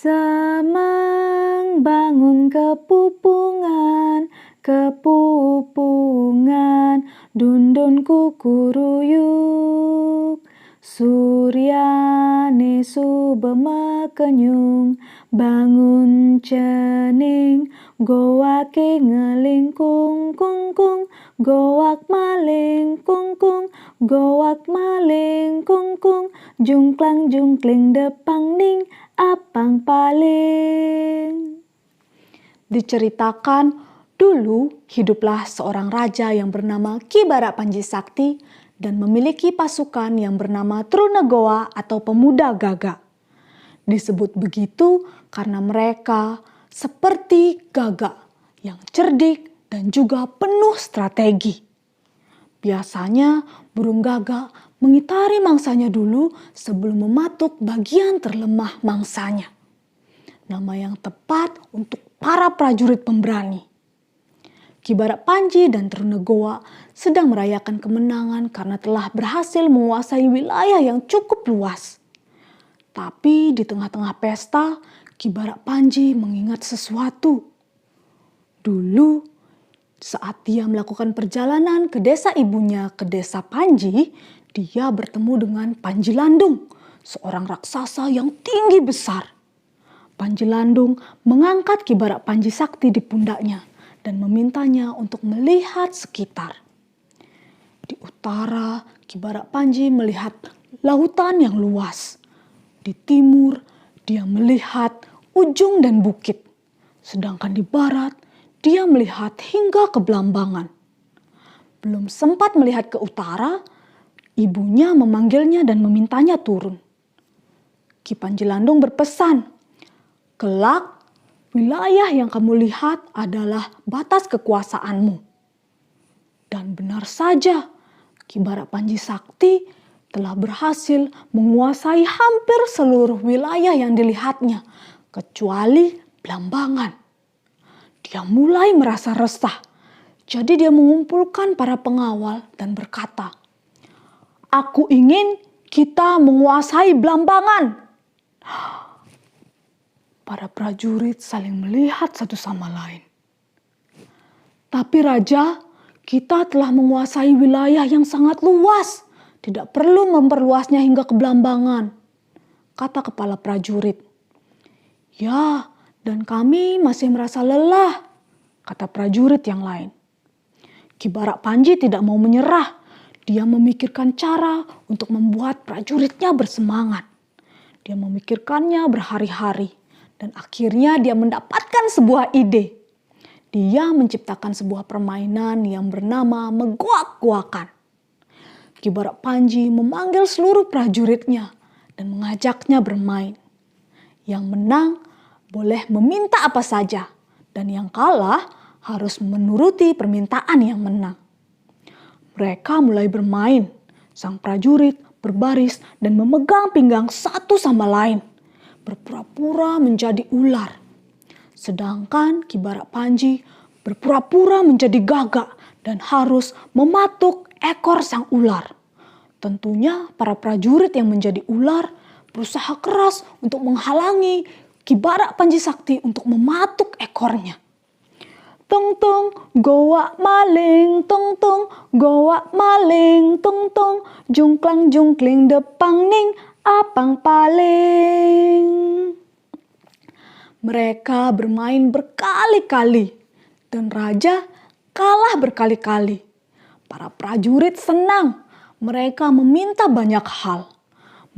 Semang bangun kepupungan, kepupungan, dundun kukuruyuk. Suryane sube kenyung, bangun cening, goake ngeling kung kung kung, goak maling kung kung, goak maling kung kung, jungklang jungkling depang ning, apang paling. Diceritakan dulu hiduplah seorang raja yang bernama Ki Bara Panji Sakti dan memiliki pasukan yang bernama Trunegoa atau pemuda gagak. Disebut begitu karena mereka seperti gagak yang cerdik dan juga penuh strategi. Biasanya burung gagak mengitari mangsanya dulu sebelum mematuk bagian terlemah mangsanya. Nama yang tepat untuk para prajurit pemberani. Ki Bara Panji dan Trunegoa sedang merayakan kemenangan karena telah berhasil menguasai wilayah yang cukup luas. Tapi di tengah-tengah pesta, Ki Bara Panji mengingat sesuatu. Dulu, saat dia melakukan perjalanan ke desa ibunya, ke desa Panji, dia bertemu dengan Panji Landung, seorang raksasa yang tinggi besar. Panji Landung mengangkat Ki Bara Panji Sakti di pundaknya dan memintanya untuk melihat sekitar. Di utara, Ki Bara Panji melihat lautan yang luas. Di timur, dia melihat ujung dan bukit. Sedangkan di barat, dia melihat hingga ke Blambangan. Belum sempat melihat ke utara, ibunya memanggilnya dan memintanya turun. Ki Panji Landung berpesan, "Kelak, wilayah yang kamu lihat adalah batas kekuasaanmu." Dan benar saja, Ki Bara Panji Sakti telah berhasil menguasai hampir seluruh wilayah yang dilihatnya, kecuali Blambangan. Dia mulai merasa resah, jadi dia mengumpulkan para pengawal dan berkata, "Aku ingin kita menguasai Blambangan." Para prajurit saling melihat satu sama lain. "Tapi Raja, kita telah menguasai wilayah yang sangat luas. Tidak perlu memperluasnya hingga ke Blambangan," kata kepala prajurit. "Ya, dan kami masih merasa lelah," kata prajurit yang lain. Ki Bara Panji tidak mau menyerah. Dia memikirkan cara untuk membuat prajuritnya bersemangat. Dia memikirkannya berhari-hari. Dan akhirnya dia mendapatkan sebuah ide. Dia menciptakan sebuah permainan yang bernama megoak-goakan. Ki Bara Panji memanggil seluruh prajuritnya dan mengajaknya bermain. Yang menang boleh meminta apa saja dan yang kalah harus menuruti permintaan yang menang. Mereka mulai bermain. Sang prajurit berbaris dan memegang pinggang satu sama lain, berpura-pura menjadi ular. Sedangkan Ki Bara Panji berpura-pura menjadi gagak dan harus mematuk ekor sang ular. Tentunya para prajurit yang menjadi ular berusaha keras untuk menghalangi Ki Bara Panji Sakti untuk mematuk ekornya. Tung tung, goak maling, tung tung, goak maling, tung tung, jungklang jungkling depang ning, apang paling. Mereka bermain berkali-kali dan raja kalah berkali-kali. Para prajurit senang. Mereka meminta banyak hal.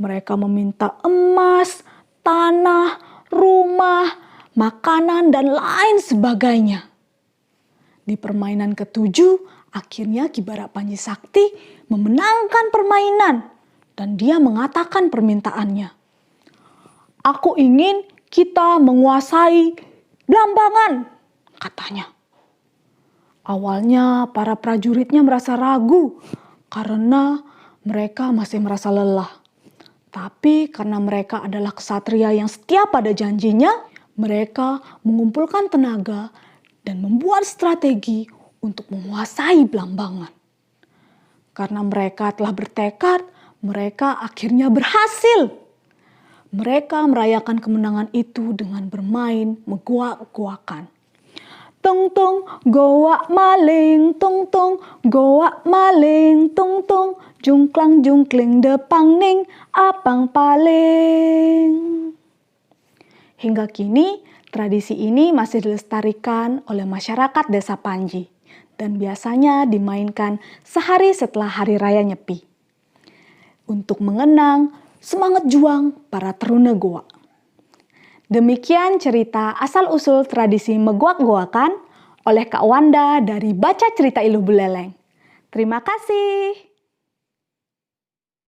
Mereka meminta emas, tanah, rumah, makanan, dan lain sebagainya. Di permainan ketujuh, akhirnya Ki Bara Panji Sakti memenangkan permainan dan dia mengatakan permintaannya. "Aku ingin kita menguasai Blambangan," katanya. Awalnya para prajuritnya merasa ragu karena mereka masih merasa lelah. Tapi karena mereka adalah ksatria yang setia pada janjinya, mereka mengumpulkan tenaga dan membuat strategi untuk menguasai Blambangan. Karena mereka telah bertekad, mereka akhirnya berhasil. Mereka merayakan kemenangan itu dengan bermain megoak-goakan. Tung tung goak maling, tung tung goak maling, tung tung jungklang jungkling depang ning apang paling. Hingga kini tradisi ini masih dilestarikan oleh masyarakat Desa Panji dan biasanya dimainkan sehari setelah Hari Raya Nyepi untuk mengenang semangat juang para teruna goa. Demikian cerita asal-usul tradisi megoak-goakan oleh Kak Wanda dari Baca Cerita Iluh Buleleng. Terima kasih.